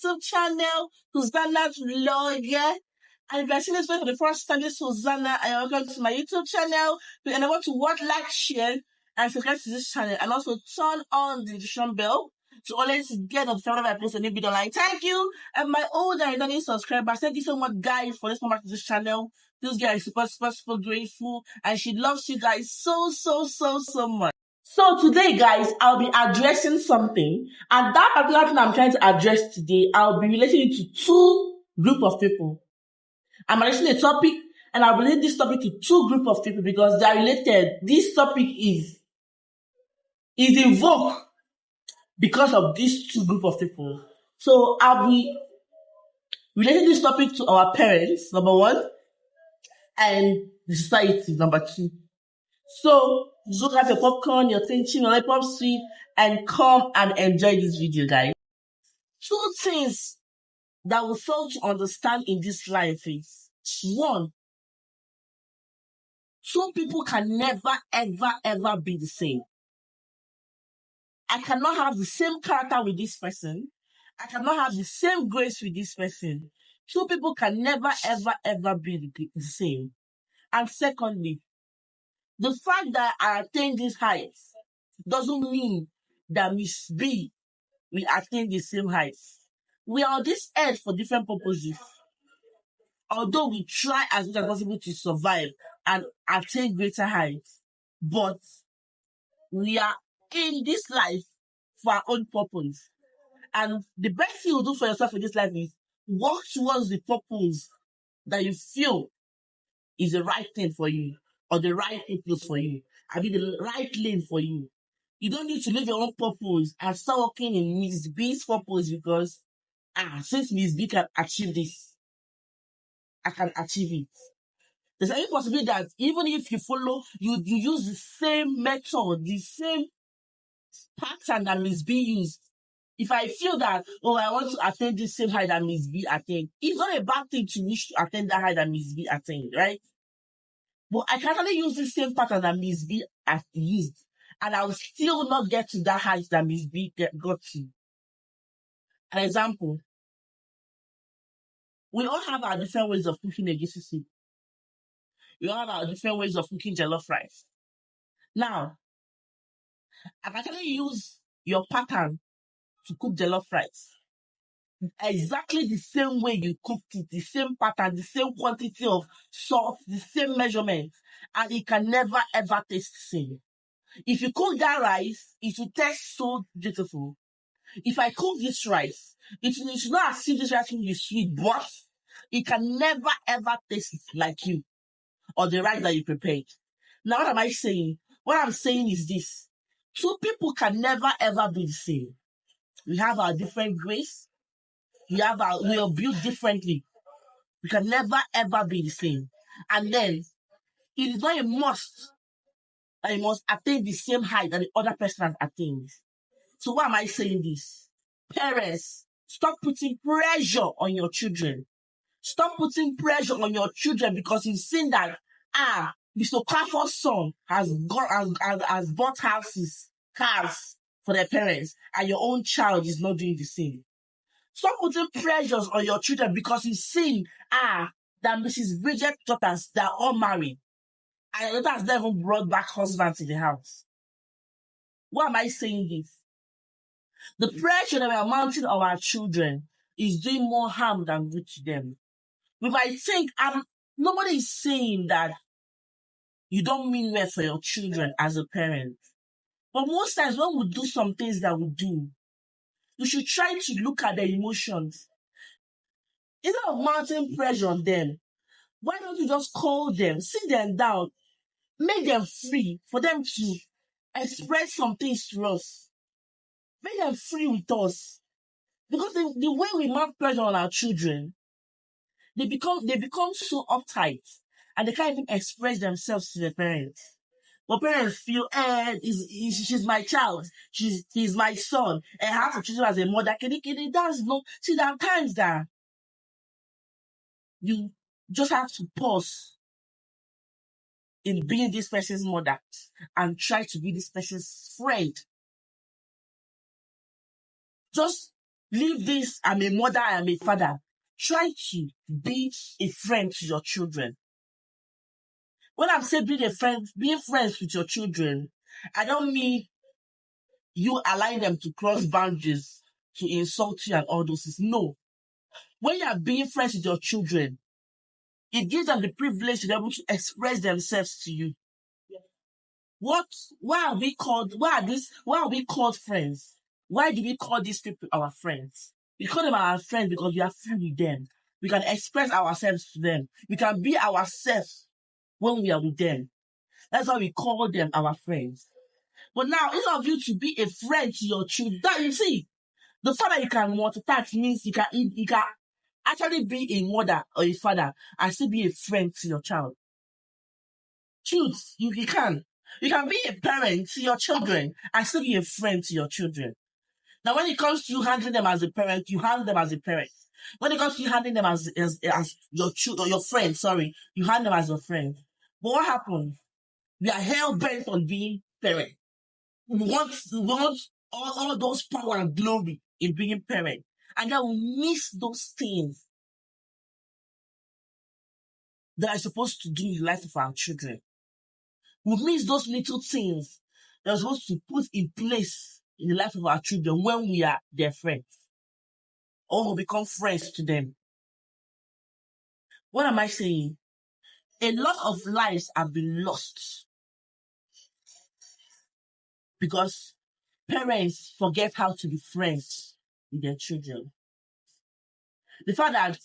YouTube channel, Hosanna's Lawyer. And if you're seeing this video for the first time, this is Hosanna, and welcome to my YouTube channel. And I want to watch, like, share, and subscribe to this channel, and also turn on the notification bell to always get notified whenever I post a new video online. Thank you, and my old and returning subscribers. Thank you so much, guys, for this moment to this channel. This girl is super grateful, and she loves you guys so much. So today, guys, I'll be addressing something, and that particular thing I'm trying to address today, I'll be relating it to two group of people. I'm addressing a topic, and I'll relate this topic to two group of people because they are related. This topic is in vogue because of these two group of people. So I'll be relating this topic to our parents, number one, and the society, number two. So just have your popcorn, your thinking, your lollipop sweet, and come and enjoy this video, guys. Two things that we fail to understand in this life is, one, two people can never, ever be the same. I cannot have the same character with this person. I cannot have the same grace with this person. Two people can never, ever be the same. And secondly, the fact that I attain these heights doesn't mean that Miss B will attain the same heights. We are on this earth for different purposes. Although we try as much as possible to survive and attain greater heights, but we are in this life for our own purpose. And the best thing you do for yourself in this life is work towards the purpose that you feel is the right thing for you, or the right purpose for you, I mean the right lane for you. You don't need to live your own purpose and start working in Miss B's purpose because, since Miss B can achieve this, I can achieve it. There's any possibility that even if you follow, you use the same method, the same pattern that Miss B used. If I feel that, I want to attain the same height that Miss B attained, it's not a bad thing to wish to attain that height that Miss B attained, right? But I can actually use the same pattern that Miss B has used, and I will still not get to that height that Miss B got to. An example, we all have our different ways of cooking a GCC. We all have our different ways of cooking jollof rice. Now, I can actually use your pattern to cook jollof rice. Exactly the same way you cooked it, the same pattern, the same quantity of salt, the same measurement, and it can never ever taste the same. If you cook that rice, it will taste so beautiful. If I cook this rice, it is not as if this rice will be sweet, but it can never ever taste like you or the rice that you prepared. Now, what am I saying? What I'm saying is this: two people can never ever be the same. We have our different grace. We are built differently. We can never ever be the same. And then it is not a must that you must attain the same height that the other person has attained. So why am I saying this? Parents, stop putting pressure on your children. Stop putting pressure on your children because you've seen that Mr. Crawford's son has bought houses, cars for their parents, and your own child is not doing the same. Stop putting pressures on your children because you've seen that Mrs. Bridget's daughters, they're all married. And your daughter has never brought back husbands in the house. Why am I saying this? The pressure that we are mounting on our children is doing more harm than good to them. We might think, nobody is saying that you don't mean well for your children as a parent. But most times when we do some things that we do, we should try to look at their emotions. Instead of mounting pressure on them, why don't you just call them, sit them down, make them free for them to express some things to us. Make them free with us. Because the way we mount pressure on our children, they become so uptight and they can't even express themselves to their parents. But parents feel, she's my child, he's my son, and I have to treat him as a mother. See, there are times that you just have to pause in being this person's mother and try to be this person's friend. Just Leave this, I'm a mother, I'm a father. Try to be a friend to your children. When I'm saying being friends with your children, I don't mean you allowing them to cross boundaries, to insult you and all those things. No. When you are being friends with your children, it gives them the privilege to be able to express themselves to you. Why are we called friends? Why do we call these people our friends? We call them our friends because we are friends with them. We can express ourselves to them. We can be ourselves when we are with them. That's why we call them our friends. But now, instead of you to be a friend to your children, that you see, the fact that you can multitask means you can actually be a mother or a father and still be a friend to your child. Truth, you can. You can be a parent to your children and still be a friend to your children. Now, when it comes to you handling them as a parent, you handle them as a parent. When it comes to you handling them as your children, your friend, you handle them as your friend. But what happens? We are hell bent on being parent. We want all those power and glory in being parent. And then we miss those things that are supposed to do in the life of our children. We miss those little things that are supposed to put in place in the life of our children when we are their friends or we become friends to them. What am I saying? A lot of lives have been lost because parents forget how to be friends with their children. The fact that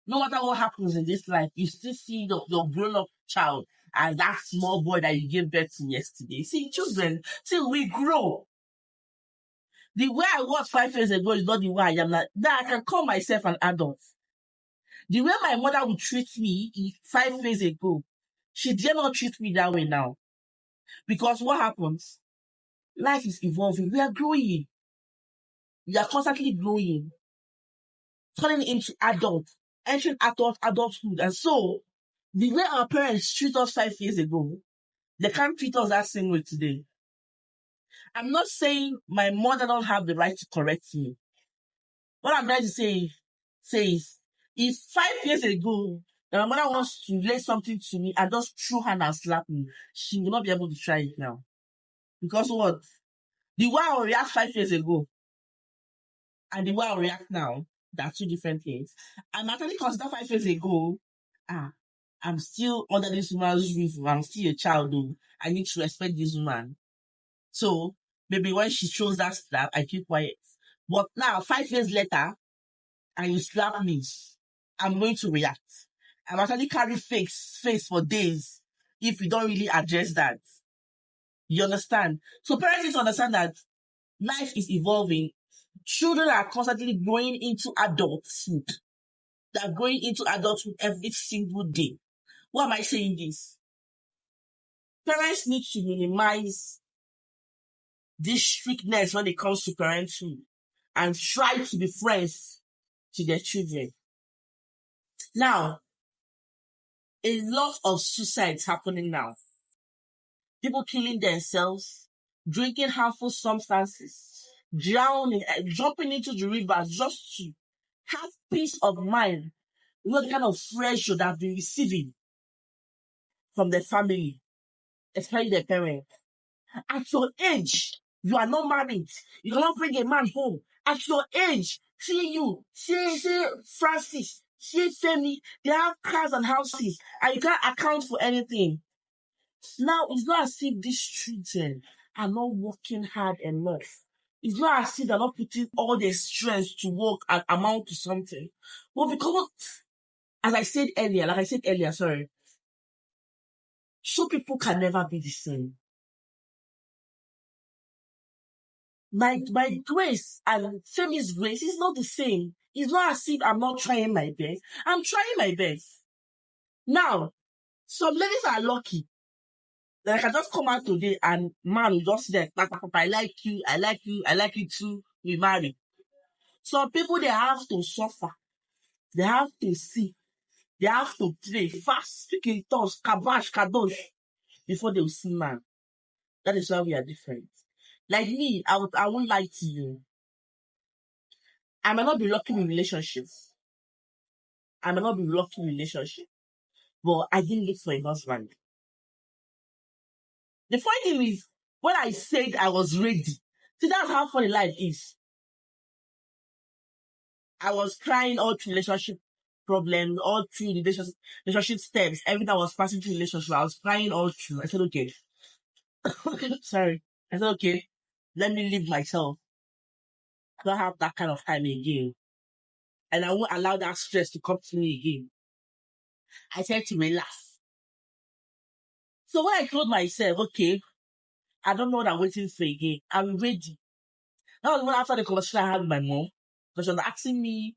no matter what happens in this life, you still see your grown-up child as that small boy that you gave birth to yesterday. See, children, till we grow. The way I was 5 years ago is not the way I am now. Now I can call myself an adult. The way my mother would treat me 5 years ago, she dare not treat me that way now. Because what happens? Life is evolving. We are growing. We are constantly growing. Turning into adults. Entering adulthood. And so, the way our parents treat us 5 years ago, they can't treat us that same way today. I'm not saying my mother don't have the right to correct me. What I'm trying to say is, if 5 years ago, my mother wants to lay something to me and just throw hand and slap me, she will not be able to try it now. Because what? The way I react 5 years ago and the way I react now, they're two different things. I'm actually considered 5 years ago, I'm still under this woman's roof. I'm still a child, though. I need to respect this woman. So, maybe when she throws that slap, I keep quiet. But now, 5 years later, and you slap me, I'm going to react. I'm actually carry face for days if you don't really address that. You understand? So parents need to understand that life is evolving. Children are constantly growing into adulthood. They're growing into adulthood every single day. Why am I saying this? Parents need to minimize this strictness when it comes to parenthood and try to be friends to their children. Now, a lot of suicides happening now. People killing themselves, drinking harmful substances, drowning, jumping into the rivers just to have peace of mind. You know the kind of pressure that they're receiving from their family, especially their parents. At your age, you are not married. You cannot bring a man home. At your age, see Francis, see Femi, they have cars and houses, and you can't account for anything. Now, it's not as if these children are not working hard enough. It's not as if they're not putting all their strength to work and amount to something. But because, as I said earlier, some people can never be the same. My grace and Femi's grace is not the same. It's not as if I'm not trying my best. I'm trying my best. Now, some ladies are lucky. Like, I can just come out today and man will just say, I like you too, we marry. Some people, they have to suffer. They have to see. They have to pray, fast, speak in tongues, kadosh, before they will see man. That is why we are different. Like me, I won't lie to you. I might not be lucky in relationships. I might not be lucky in relationship, but I didn't look for a husband. The funny thing is, when I said I was ready, see, that's how funny life is. I was trying all through relationship problems, all through relationship steps. Everything I was passing through relationship, I was trying all through. I said, okay. Sorry. I said, okay, let me live myself. I don't have that kind of time again. And I won't allow that stress to come to me again. I said to relax. So when I told myself, okay, I don't know what I'm waiting for again, I'm ready. That was when after the conversation I had with my mom, because she was asking me,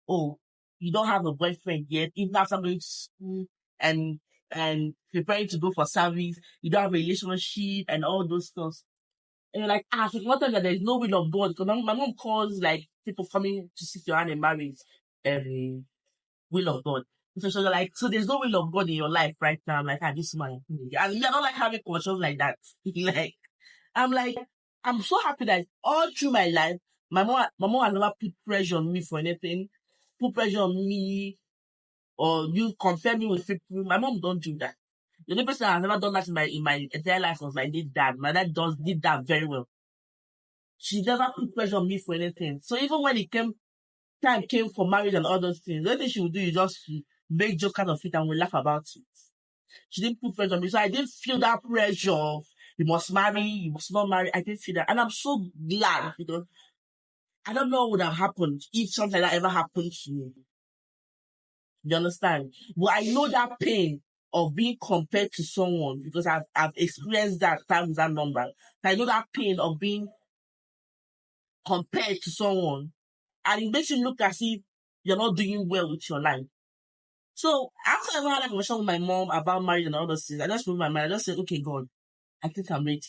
oh, you don't have a boyfriend yet, even after going to school and preparing to go for service, you don't have a relationship and all those stuff. And you're like, so one time that there's no will of God, because my mom calls like people coming to seek your hand in marriage, will of God. So she's like, so there's no will of God in your life right now. I'm like, this man. And I don't like having conversations like that. like, I'm so happy that all through my life, my mom has never put pressure on me for anything, put pressure on me, or you compare me with people. My mom don't do that. The only person that has never done that in my entire life was my dad. My dad did that very well. She never put pressure on me for anything. So even when time came for marriage and all those things, the only thing she would do is just make joke out of it and we laugh about it. She didn't put pressure on me. So I didn't feel that pressure of, you must marry, you must not marry. I didn't feel that. And I'm so glad because I don't know what would have happened if something like that ever happened to me. You understand? But I know that pain of being compared to someone because I've experienced that times that number. I know that pain of being compared to someone. And it makes you look as if you're not doing well with your life. So after I had a conversation with my mom about marriage and all those things, I just moved my mind. I just said, okay, God, I think I'm ready.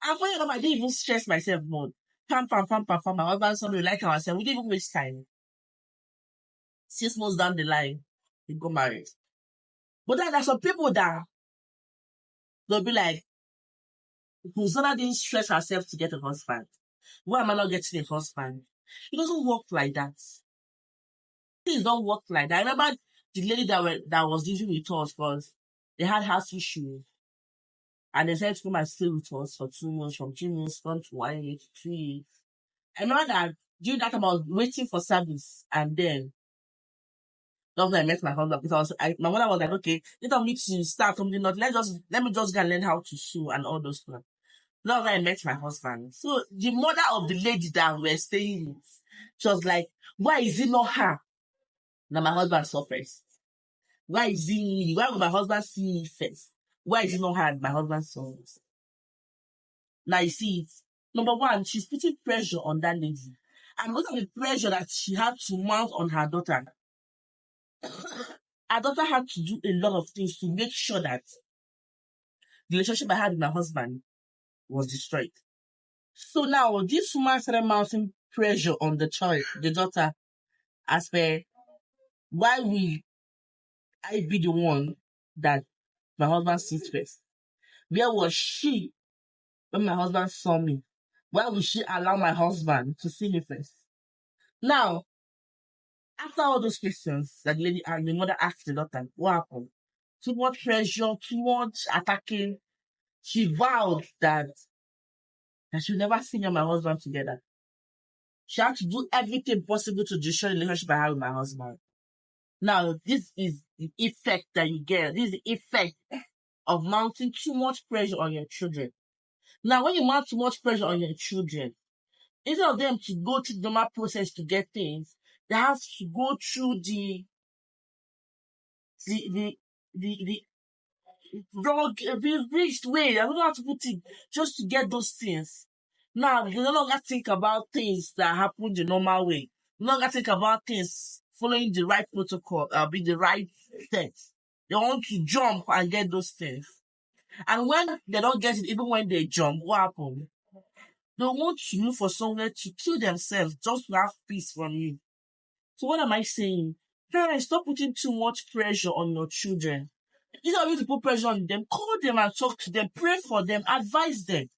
And for I didn't even stress myself more. Pam. My husband saw me like ourselves. We didn't even waste time. 6 months down the line, we got married. But then there's some people that they'll be like, Hosanna didn't stress herself to get a husband. Why am I not getting a husband? It doesn't work like that. Things don't work like that. I remember the lady that was living with us because they had house issues. And they said to come and stay with us for 2 months, from 2 months, gone to 1 year to 2 years. I remember that during that time I was waiting for service, and then that's when I met my husband because my mother was like, okay, let me to start something. Not let me just go and learn how to sew and all those stuff. That's when I met my husband. So the mother of the lady that we're staying with, she was like, why is it not her that my husband saw first? Why is it me? Why would my husband see me first? Why is it not her that my husband saw first? Now you see it. Number one, she's putting pressure on that lady. And look at the pressure that she had to mount on her daughter. Her daughter had to do a lot of things to make sure that the relationship I had with my husband was destroyed. So now this woman started mounting pressure on the child, the daughter, as per why will I be the one that my husband sees first? Where was she when my husband saw me? Why would she allow my husband to see me first? Now, after all those questions that the lady and the mother asked the daughter, what happened? Too much pressure, too much attacking. She vowed that she will never see me and my husband together. She had to do everything possible to destroy the relationship I had with my husband. Now, this is the effect that you get. This is the effect of mounting too much pressure on your children. Now, when you mount too much pressure on your children, instead of them to go through the normal process to get things, they have to go through the wrong, reached way. I don't know how to put it, just to get those things. Now, they no longer think about things that happen the normal way. They no longer think about things following the right protocol, be the right steps. They want to jump and get those things. And when they don't get it, even when they jump, what happens? They want to look for somewhere to kill themselves just to have peace from you. So what am I saying? Parents, stop putting too much pressure on your children. Instead of you to put pressure on them, call them and talk to them, pray for them, advise them.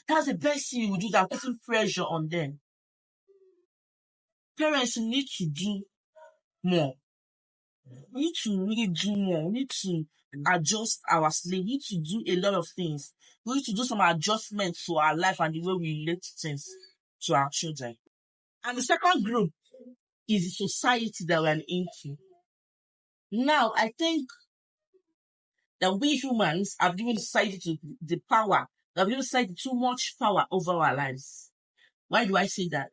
That's the best thing you do, that putting pressure on them. parents need to do more. We need to really do more. We need to adjust our sleep. We need to do a lot of things. We need to do some adjustments to our life and the way we relate things to our children. And the second group is the society that we're into. Now, I think that we humans have given society the power, we have given society too much power over our lives. Why do I say that?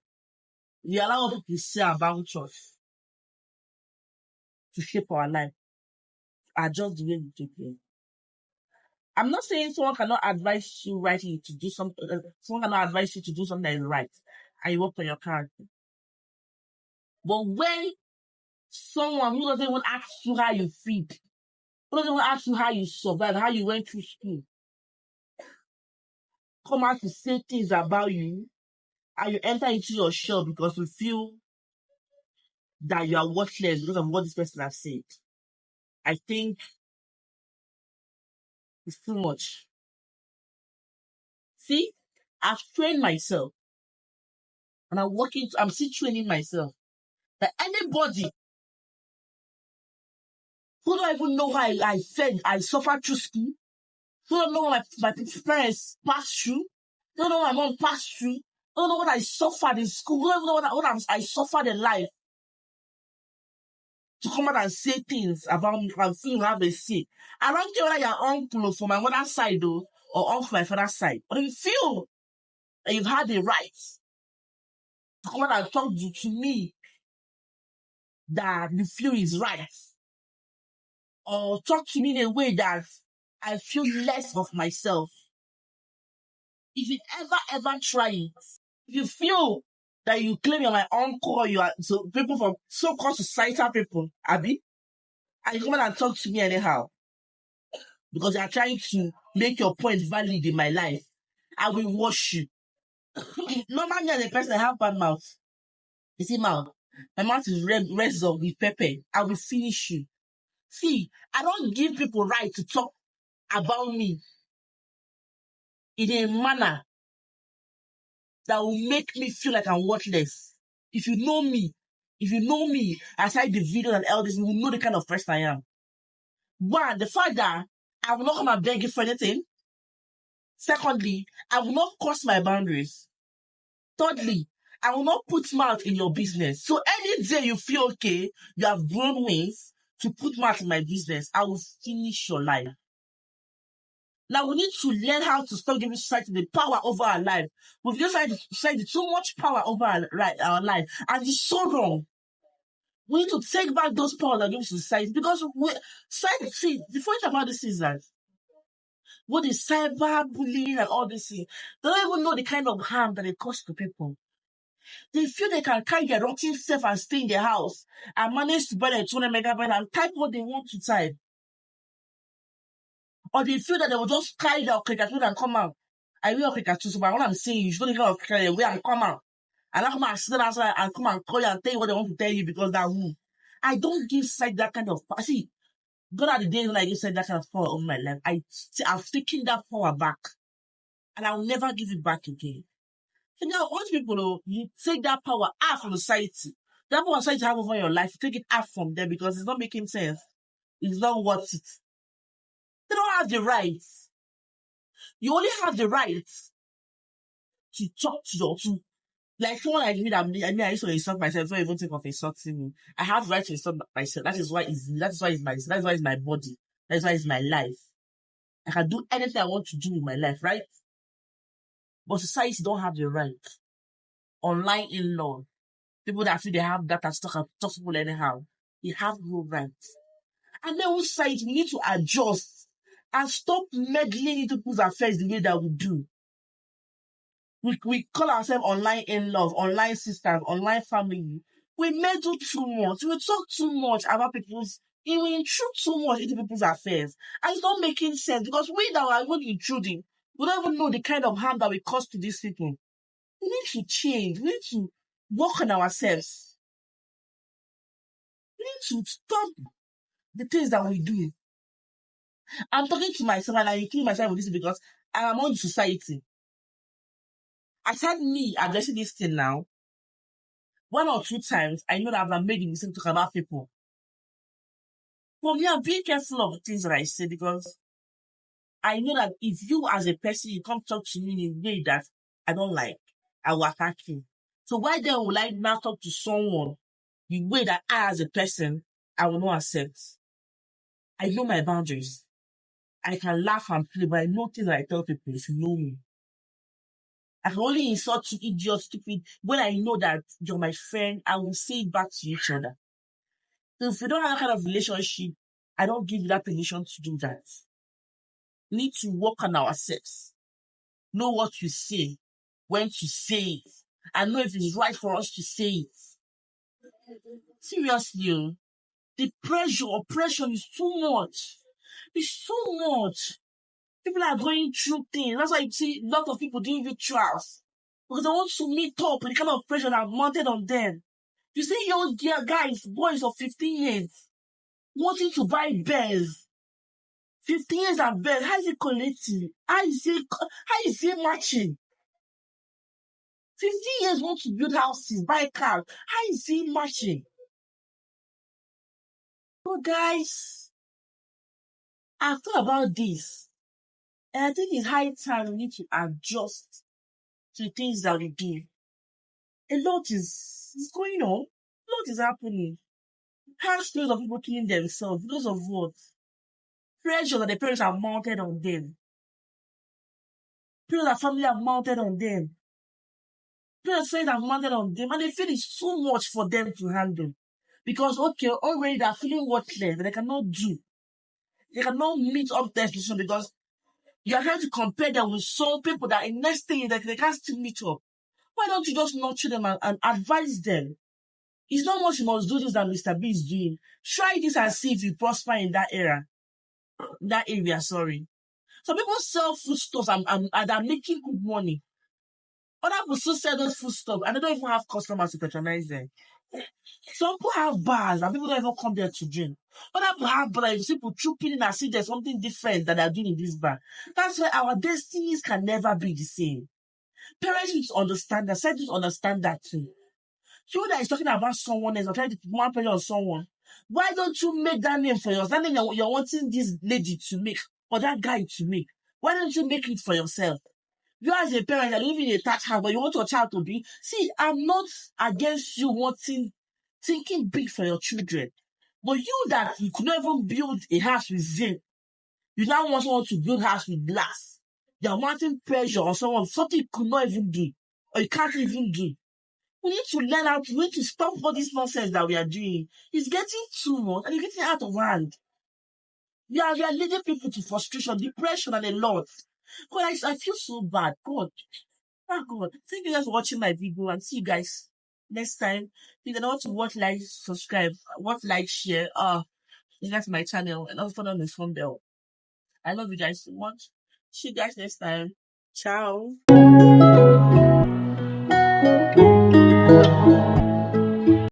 We allow people to say about us to shape our life, adjust the way we take it. I'm not saying someone cannot advise you rightly to do something, someone cannot advise you to do something that is right and you work on your character. But when someone who doesn't even ask you how you feel, who doesn't even ask you how you survived, how you went through school, come out to say things about you, and you enter into your shell because you feel that you are worthless because of what this person has said, I think it's too much. See, I've trained myself and I'm still training myself that anybody who don't even know how I suffered through school, who don't know what my parents passed through, don't know what my mom passed through, don't know what I suffered in school, don't know what I suffered in life, to come out and say things about me and feel how they say. I don't care whether you're uncle from my mother's side though, or uncle from my father's side, but if you feel that you've had the right to come out and talk to me that you feel is right, or talk to me in a way that I feel less of myself, if you ever try it, if you feel that you claim you're my uncle, you are so people from so-called societal people, Abby, and you come and talk to me anyhow, because you are trying to make your point valid in my life, I will wash you. Normally, as a person, I have bad mouth. You see, mouth. My mouth is red up with pepper. I will finish you. See, I don't give people right to talk about me in a manner that will make me feel like I'm worthless. If you know me aside the video and all this, you will know the kind of person I am. One, the fact that I will not come and beg you for anything. Secondly, I will not cross my boundaries. Thirdly, I will not put mouth in your business. So any day you feel okay, you have grown wings to put mouth in my business, I will finish your life. Now we need to learn how to stop giving society the power over our life. We've given society too much power over our life, and it's so wrong. We need to take back those powers that given to society, because society, the funny about this is that what is cyber bullying and all this thing, they don't even know the kind of harm that it causes to people. They feel they can carry their rotten self and stay in their house and manage to buy their 200 megabyte and type what they want to type. Or they feel that they will just carry their caricature and come out. I will caricature, so what I'm saying, you shouldn't even carry away and come out. And I come and sit outside and come and call you and tell you what they want to tell you because that who. I don't give side that kind of power. See, God are the days when I give side that kind of power over my life. I've taken that power back. And I will never give it back again. So now, once people, you take that power out from society. That power society have over your life, you take it out from them because it's not making sense. It's not worth it. They don't have the rights. You only have the rights to talk to like someone like me that I used to insult myself before I even think of insulting me. I have the right to insult myself. That is why it's my body. That is why it's my life. I can do anything I want to do with my life, right? But society don't have the right. Online in-law, people that feel they have that and talk to people anyhow, they have no rights. And then we society, we need to adjust and stop meddling into people's affairs the way that we do. We call ourselves online in-laws, online sisters, online family. We meddle too much. We talk too much about we intrude too much into people's affairs. And it's not making sense because we that are even intruding, we don't even know the kind of harm that we cause to these people. We need to change. We need to work on ourselves. We need to stop the things that we do. I'm talking to myself and I include myself with this because I am on society. Aside me addressing this thing now, 1 or 2 times, I know that I've made the mistake to talk about people. For me, I'm being careful of things that I say because I know that if you as a person, you come talk to me in a way that I don't like, I will attack you. So why then would I now talk to someone the way that I as a person, I will not accept? I know my boundaries. I can laugh and play, but I know things that I tell people if you know me. I can only insult you, idiot, stupid. When I know that you're my friend, I will say it back to each other. So if we don't have that kind of relationship, I don't give you that permission to do that. We need to work on ourselves. Know what you say, when to say it, and know if it's right for us to say it. Seriously, the pressure, oppression is too much. It's too much. People are going through things. That's why you see a lot of people doing rituals. Because they want to meet up with the kind of pressure that mounted on them. You see young guys, boys of 15 years, wanting to buy bears. 15 years and bears. How is it collecting? How is it matching? 15 years want to build houses, buy cars. How is it matching? So guys, I've thought about this. And I think it's high time we need to adjust to the things that we do. A lot is going on. A lot is happening. Harsh stories of people killing themselves because of what? Pressure that the parents have mounted on them. Pressure that family have mounted on them. Pressure that have mounted on them. And they feel it's too much for them to handle. Because, okay, already they're feeling worthless, but they cannot do. They cannot meet up their expectation because you are trying to compare them with some people that in next thing that they can't still meet up. Why don't you just nurture them and advise them? It's not much you must do this than Mr. B is doing. Try this and see if you prosper in that area. Sorry. Some people sell foodstuffs and they're making good money. Other people still sell those foodstuffs and they don't even have customers to patronize them. Some people have bars and people don't even come there to drink. Other people have bars, people trooping in and see there's something different that they're doing in this bar. That's why our destinies can never be the same. Parents need to understand that. Scientists understand that too. You that is talking about someone else or trying to put one pressure on someone. Why don't you make that name for yourself? That name you're wanting this lady to make or that guy to make. Why don't you make it for yourself? You as a parent, you're living in a thatched house, but you want your child to be. See, I'm not against you thinking big for your children. But you that you could not even build a house with zinc, you now want someone to build a house with glass. You're wanting pressure on someone, something you could not even do, or you can't even do. We need to learn how to, we need to stop all this nonsense that we are doing. It's getting too much and it's getting out of hand. We are leading people to frustration, depression, and a lot. God, I feel so bad. God. Oh God. Thank you guys for watching my video and see you guys next time. If you don't want to watch, like, subscribe, share. You guys my channel and also turn on the phone bell. I love you guys so much. See you guys next time. Ciao.